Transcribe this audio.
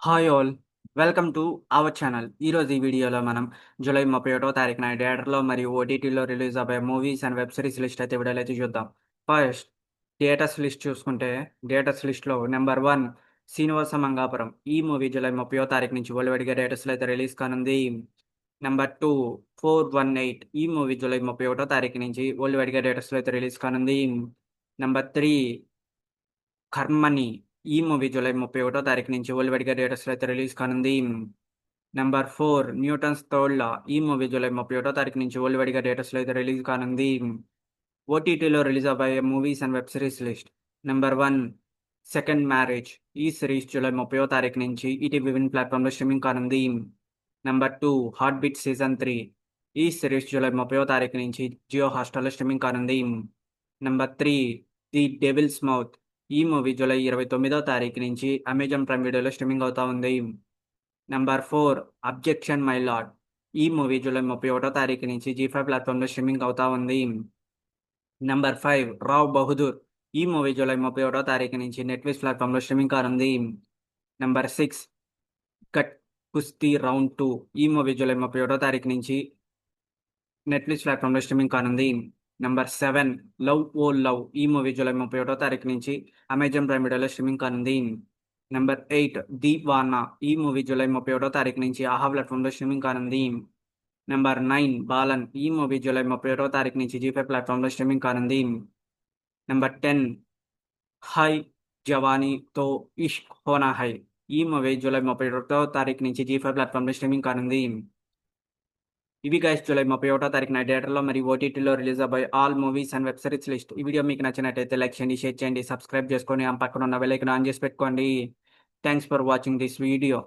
Hi all, welcome to our channel. ఈరోజు ఈ వీడియోలో మనం జూలై 31వ తారీఖున థియేటర్లో మరియు ఓటీటీలో రిలీజ్ అవ్వే movies and web series list అయితే వీడియోలో అయితే చూద్దాం. ఫస్ట్ థియేటర్స్ లిస్ట్ చూసుకుంటే థియేటర్స్ లిస్ట్లో నెంబర్ 1 శ్రీనివాస మంగాపురం. ఈ మూవీ జూలై 30వ తారీఖు నుంచి వరల్డ్ థియేటర్స్లో అయితే రిలీజ్ కానుంది. నెంబర్ 2 418. ఈ మూవీ జూలై 31వ తారీఖు నుంచి వరల్డ్ థియేటర్స్లో అయితే రిలీజ్ కానుంది. నెంబర్ 3 కర్మని. ఈ మూవీ జూలై 31వ తారీఖు నుంచి వరల్డ్ థియేటర్స్లో అయితే రిలీజ్ కానుంది. Number 4 Newton's third law. ఈ మూవీ జూలై 31వ తారీఖు నుంచి వరల్డ్ థియేటర్స్లో అయితే రిలీజ్ కానుంది. ఓటీటీలో రిలీజ్ అవ్వే movies and web series list. Number 1 second marriage. ఈ సిరీస్ జూలై 30వ తారీఖు నుంచి ఈటీవీ విన్ ప్లాట్ఫామ్లో స్ట్రీమింగ్ కానుంది. Number 2 heart beat season 3. ఈ సిరీస్ జూలై 30వ తారీఖు నుంచి జియో హాట్‌స్టార్‌లో స్ట్రీమింగ్ కానుంది. Number 3 the devil's mouth. ఈ మూవీ జూలై 29వ తారీఖు నుంచి అమెజాన్ ప్రైమ్ వీడియోలో స్ట్రీమింగ్ అవుతా ఉంది. Number 4 objection my lord. ఈ మూవీ జూలై 31వ తారీఖు నుంచి జీ5 ప్లాట్ఫామ్లో స్ట్రీమింగ్ అవుతా ఉంది. నెంబర్ 5 రావ్ బహదూర్. ఈ మూవీ జూలై 31వ తారీఖు నుంచి నెట్‌ఫ్లిక్స్ ప్లాట్ఫామ్లో స్ట్రీమింగ్ కానుంది. నెంబర్ 6 కట్ కుస్తీ రౌండ్ 2. ఈ మూవీ జూలై 31వ తారీఖు నుంచి నెట్‌ఫ్లిక్స్ ప్లాట్‌ఫామ్‌లో స్ట్రీమింగ్ కానుంది. Number 7 love o love. ఈ మూవీ జూలై 31వ తారీఖు నుంచి అమెజాన్ ప్రైమ్ వీడియోలో స్ట్రీమింగ్ కానుంది. నంబర్ 8 దీవానా. ఈ మూవీ జూలై 31వ తారీఖు నుంచి ఆహా ప్లాట్‌ఫామ్‌లో స్ట్రీమింగ్ కానుంది. నంబర్ 9 బాలన్. ఈ మూవీ జూలై 31వ తారీఖు నుంచి జీ5 ప్లాట్‌ఫామ్‌లో స్ట్రీమింగ్ కానుంది. నంబర్ 10 హై జవానీ తో ఇష్క్ హోనా హై. ఈ మూవీ జూలై 31వ తారీఖు నుంచి జీ5 ప్లాట్‌ఫామ్‌లో స్ట్రీమింగ్ కానుంది. ఇవి గైస్ జూలై 31వ తారీఖున థియేటర్‌లో మరియు ఓటీటీలో రిలీజ్ అవ్వే all movies and web series list. ఈ వీడియో మీకు నచ్చినట్టయితే లైక్ చేయండి, షేర్ చేయండి, సబ్స్క్రైబ్ చేసుకొని ఆ పక్కన ఉన్న బెల్ ఐకాన్ ఆన్ చేసి పెట్టుకోండి. Thanks for watching this video.